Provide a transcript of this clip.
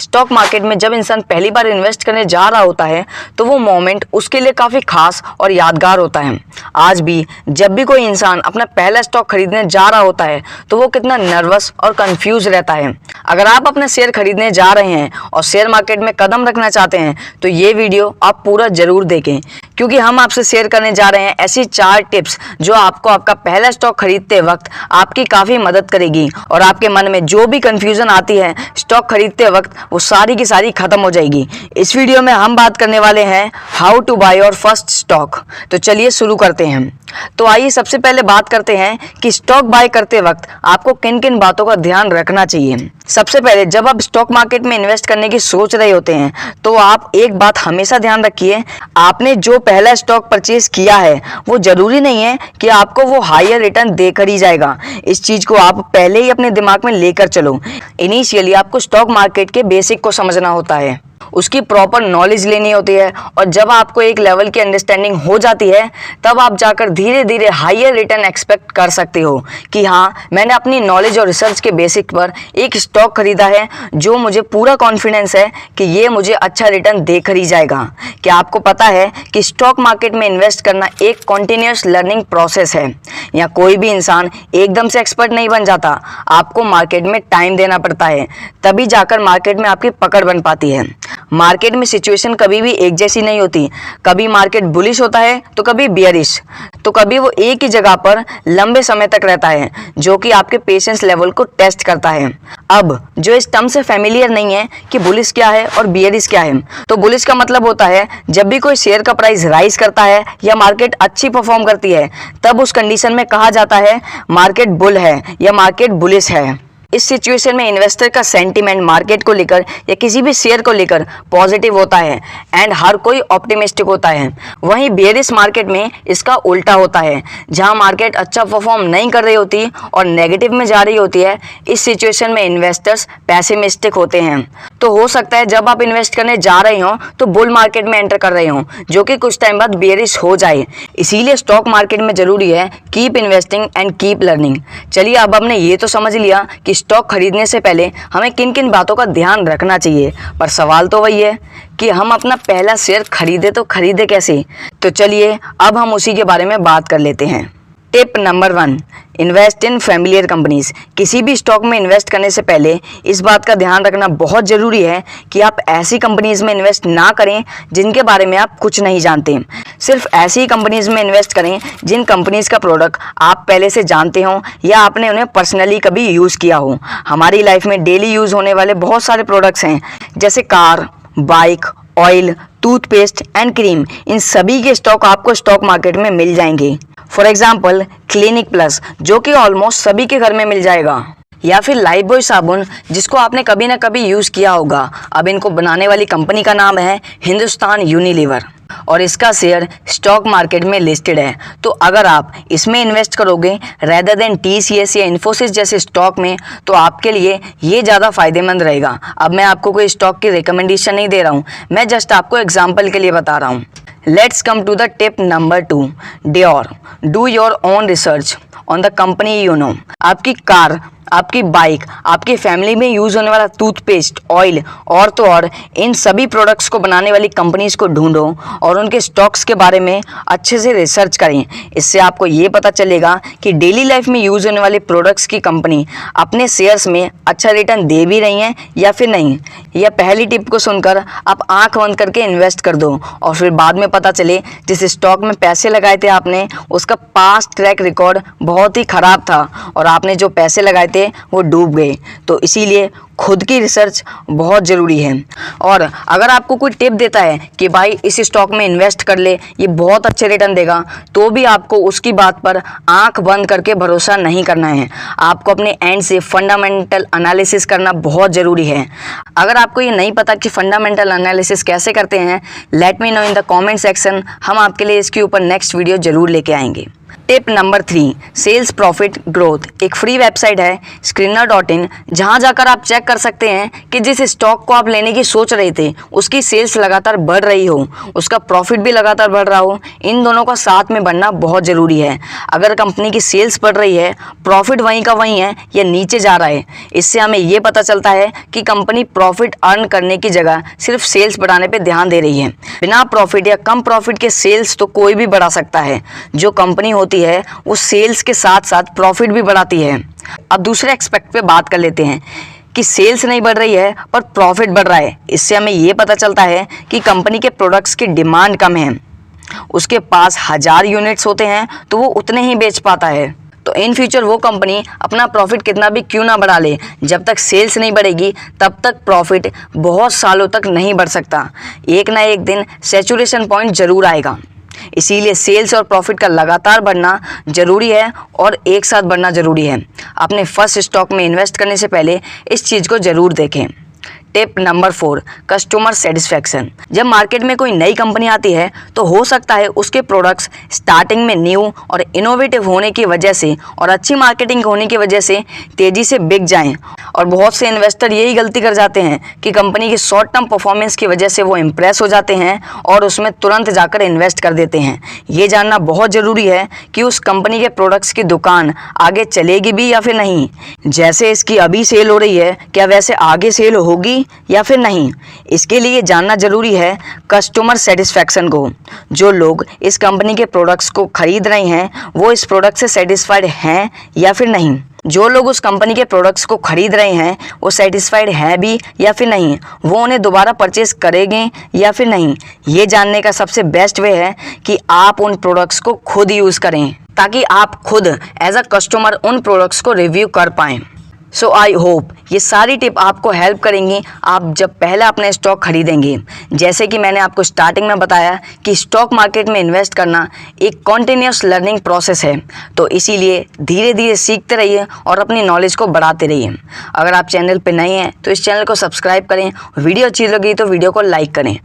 Stock market में जब इंसान पहली बार इन्वेस्ट करने जा रहा होता है तो वो मोमेंट उसके लिए काफ़ी खास और यादगार होता है। आज भी जब भी कोई इंसान अपना पहला स्टॉक खरीदने जा रहा होता है तो वो कितना नर्वस और कंफ्यूज रहता है। अगर आप अपने शेयर खरीदने जा रहे हैं और शेयर मार्केट में कदम रखना चाहते हैं तो ये वीडियो आप पूरा ज़रूर देखें, क्योंकि हम आपसे शेयर करने जा रहे हैं ऐसी 4 टिप्स जो आपको आपका पहला स्टॉक खरीदते वक्त आपकी काफ़ी मदद करेगी और आपके मन में जो भी कंफ्यूजन आती है स्टॉक खरीदते वक्त वो सारी की सारी खत्म हो जाएगी। इस वीडियो में हम बात करने वाले हैं how to buy your first stock. तो चलिए शुरू करते हैं। तो आइए सबसे पहले बात करते हैं कि स्टॉक बाय करते वक्त आपको किन किन बातों का ध्यान रखना चाहिए। सबसे पहले जब आप स्टॉक मार्केट में इन्वेस्ट करने की सोच रहे होते हैं तो आप एक बात हमेशा ध्यान रखिए, आपने जो पहला स्टॉक परचेज किया है वो जरूरी नहीं है कि आपको वो हायर रिटर्न देकर ही जाएगा। इस चीज को आप पहले ही अपने दिमाग में लेकर चलो। इनिशियली आपको स्टॉक मार्केट के बेसिक को समझना होता है, उसकी प्रॉपर नॉलेज लेनी होती है और जब आपको एक लेवल की अंडरस्टैंडिंग हो जाती है तब आप जाकर धीरे धीरे हायर रिटर्न एक्सपेक्ट कर सकते हो कि हाँ, मैंने अपनी नॉलेज और रिसर्च के बेसिक पर एक स्टॉक खरीदा है जो मुझे पूरा कॉन्फिडेंस है कि ये मुझे अच्छा रिटर्न देकर ही जाएगा। क्या आपको पता है कि स्टॉक मार्केट में इन्वेस्ट करना एक कॉन्टिन्यूस लर्निंग प्रोसेस है। यहाँ कोई भी इंसान एकदम से एक्सपर्ट नहीं बन जाता, आपको मार्केट में टाइम देना पड़ता है, तभी जाकर मार्केट में आपकी पकड़ बन पाती है। मार्केट में सिचुएशन कभी भी एक जैसी नहीं होती, कभी मार्केट बुलिश होता है तो कभी बियरिश, तो कभी वो एक ही जगह पर लंबे समय तक रहता है, जो कि आपके पेशेंस लेवल को टेस्ट करता है। अब जो इस टर्म से फेमिलियर नहीं है कि बुलिश क्या है और बियरिश क्या है, तो बुलिश का मतलब होता है जब भी कोई शेयर का प्राइस राइज करता है या मार्केट अच्छी परफॉर्म करती है तब उस कंडीशन में कहा जाता है मार्केट बुल है या मार्केट बुलिश है। इस सिचुएशन में इन्वेस्टर का सेंटीमेंट मार्केट को लेकर या किसी भी शेयर को लेकर पॉजिटिव होता है एंड हर कोई ऑप्टिमिस्टिक होता है। वहीं बेयरिश मार्केट में इसका उल्टा होता है, जहां मार्केट अच्छा परफॉर्म नहीं कर रही होती और नेगेटिव में जा रही होती है। इस सिचुएशन में इन्वेस्टर्स पैसिमिस्टिक होते हैं। तो हो सकता है जब आप इन्वेस्ट करने जा रहे हो तो बुल मार्केट में एंटर कर रहे हो जो कि कुछ टाइम बाद बेयरिश हो जाए। इसीलिए स्टॉक मार्केट में जरूरी है keep investing and keep learning. चलिए अब हमने ये तो समझ लिया कि स्टॉक खरीदने से पहले हमें किन किन बातों का ध्यान रखना चाहिए, पर सवाल तो वही है कि हम अपना पहला शेयर खरीदे तो खरीदे कैसे। तो चलिए अब हम उसी के बारे में बात कर लेते हैं। Tip number 1, invest in familiar companies. किसी भी स्टॉक में इन्वेस्ट करने से पहले इस बात का ध्यान रखना बहुत ज़रूरी है कि आप ऐसी कंपनीज में इन्वेस्ट ना करें जिनके बारे में आप कुछ नहीं जानते। सिर्फ ऐसी कंपनीज में इन्वेस्ट करें जिन कंपनीज का प्रोडक्ट आप पहले से जानते हो या आपने उन्हें पर्सनली कभी यूज़ किया हो। हमारी लाइफ में डेली यूज़ होने वाले बहुत सारे प्रोडक्ट्स हैं, जैसे car, bike, oil, toothpaste and cream. इन सभी के स्टॉक आपको स्टॉक मार्केट में मिल जाएंगे। फॉर एग्जाम्पल क्लिनिक प्लस, जो कि ऑलमोस्ट सभी के घर में मिल जाएगा, या फिर लाइफबॉय साबुन जिसको आपने कभी ना कभी यूज़ किया होगा। अब इनको बनाने वाली कंपनी का नाम है हिंदुस्तान यूनिलीवर और इसका शेयर स्टॉक मार्केट में लिस्टेड है। तो अगर आप इसमें इन्वेस्ट करोगे रेदर देन TCS या इन्फोसिस जैसे स्टॉक में तो आपके लिए ये ज़्यादा फायदेमंद रहेगा। अब मैं आपको कोई स्टॉक की रिकमेंडेशन नहीं दे रहा हूँ, मैं जस्ट आपको एग्जाम्पल के लिए बता रहा हूँ। Let's come to the tip number 2. Dior, do your own research on the company you know. आपकी कार, आपकी बाइक, आपकी फैमिली में यूज़ होने वाला टूथपेस्ट, ऑयल और तो और इन सभी प्रोडक्ट्स को बनाने वाली कंपनीज को ढूंढो और उनके स्टॉक्स के बारे में अच्छे से रिसर्च करें। इससे आपको ये पता चलेगा कि डेली लाइफ में यूज़ होने वाले प्रोडक्ट्स की कंपनी अपने शेयर्स में अच्छा रिटर्न दे भी रही हैं या फिर नहीं। यह पहली टिप को सुनकर आप आंख बंद करके इन्वेस्ट कर दो और फिर बाद में पता चले जिस स्टॉक में पैसे लगाए थे आपने उसका पास्ट ट्रैक रिकॉर्ड बहुत ही ख़राब था और आपने जो पैसे लगाए थे वो डूब गए। तो इसीलिए खुद की रिसर्च बहुत ज़रूरी है। और अगर आपको कोई टिप देता है कि भाई इस स्टॉक में इन्वेस्ट कर ले, ये बहुत अच्छे रिटर्न देगा, तो भी आपको उसकी बात पर आंख बंद करके भरोसा नहीं करना है। आपको अपने एंड से फंडामेंटल एनालिसिस करना बहुत ज़रूरी है। अगर आपको ये नहीं पता कि फंडामेंटल एनालिसिस कैसे करते हैं, let me know in the comment section. हम आपके लिए इसके ऊपर नेक्स्ट वीडियो ज़रूर लेके आएंगे। Tip number 3, sales profit growth. एक फ्री वेबसाइट है screener.in, जहां जाकर आप चेक कर सकते हैं कि जिस स्टॉक को आप लेने की सोच रहे थे उसकी सेल्स लगातार बढ़ रही हो, उसका प्रॉफिट भी लगातार बढ़ रहा हो। इन दोनों का साथ में बढ़ना बहुत ज़रूरी है। अगर कंपनी की सेल्स बढ़ रही है, प्रॉफिट वहीं का वहीं है या नीचे जा रहा है, इससे हमें ये पता चलता है कि कंपनी प्रॉफिट अर्न करने की जगह सिर्फ सेल्स बढ़ाने पर ध्यान दे रही है। बिना प्रॉफिट या कम प्रॉफिट के सेल्स तो कोई भी बढ़ा सकता है। जो कंपनी होती है वो सेल्स के साथ साथ प्रॉफिट भी बढ़ाती है। अब दूसरे एक्सपेक्ट पे बात कर लेते हैं कि सेल्स नहीं बढ़ रही है पर प्रॉफिट बढ़ रहा है। इससे हमें ये पता चलता है कि कंपनी के प्रोडक्ट्स की डिमांड कम है। उसके पास 1000 यूनिट्स होते हैं तो वो उतने ही बेच पाता है। तो इन फ्यूचर वो कंपनी अपना प्रॉफिट कितना भी क्यों ना बढ़ा ले, जब तक सेल्स नहीं बढ़ेगी तब तक प्रॉफिट बहुत सालों तक नहीं बढ़ सकता। एक ना एक दिन सैचुरेशन पॉइंट ज़रूर आएगा। इसीलिए सेल्स और प्रॉफिट का लगातार बढ़ना ज़रूरी है और एक साथ बढ़ना ज़रूरी है। अपने फर्स्ट स्टॉक में इन्वेस्ट करने से पहले इस चीज़ को ज़रूर देखें। Tip number 4, customer satisfaction. जब मार्केट में कोई नई कंपनी आती है तो हो सकता है उसके प्रोडक्ट्स स्टार्टिंग में न्यू और इनोवेटिव होने की वजह से और अच्छी मार्केटिंग होने की वजह से तेज़ी से बिक जाएं। और बहुत से इन्वेस्टर यही गलती कर जाते हैं कि कंपनी की शॉर्ट टर्म परफॉर्मेंस की वजह से वो इम्प्रेस हो जाते हैं और उसमें तुरंत जाकर इन्वेस्ट कर देते हैं। ये जानना बहुत ज़रूरी है कि उस कंपनी के प्रोडक्ट्स की दुकान आगे चलेगी भी या फिर नहीं। जैसे इसकी अभी सेल हो रही है, क्या वैसे आगे सेल होगी या फिर नहीं। इसके लिए जानना जरूरी है कस्टमर सेटिस्फैक्शन को। जो लोग इस कंपनी के प्रोडक्ट्स को खरीद रहे हैं वो इस प्रोडक्ट से सेटिस्फाइड हैं या फिर नहीं। जो लोग उस कंपनी के प्रोडक्ट्स को खरीद रहे हैं वो सेटिस्फाइड हैं भी या फिर नहीं। वो उन्हें दोबारा परचेज करेंगे या फिर नहीं। ये जानने का सबसे बेस्ट वे है कि आप उन प्रोडक्ट्स को खुद यूज़ करें, ताकि आप खुद एज अ कस्टमर उन प्रोडक्ट्स को रिव्यू कर पाएँ। सो आई होप ये सारी टिप आपको हेल्प करेंगी आप जब पहला अपना स्टॉक खरीदेंगे। जैसे कि मैंने आपको स्टार्टिंग में बताया कि स्टॉक मार्केट में इन्वेस्ट करना एक कॉन्टिन्यूस लर्निंग प्रोसेस है, तो इसीलिए धीरे धीरे सीखते रहिए और अपनी नॉलेज को बढ़ाते रहिए। अगर आप चैनल पर नए हैं तो इस चैनल को सब्सक्राइब करें। वीडियो अच्छी लगी तो वीडियो को लाइक करें।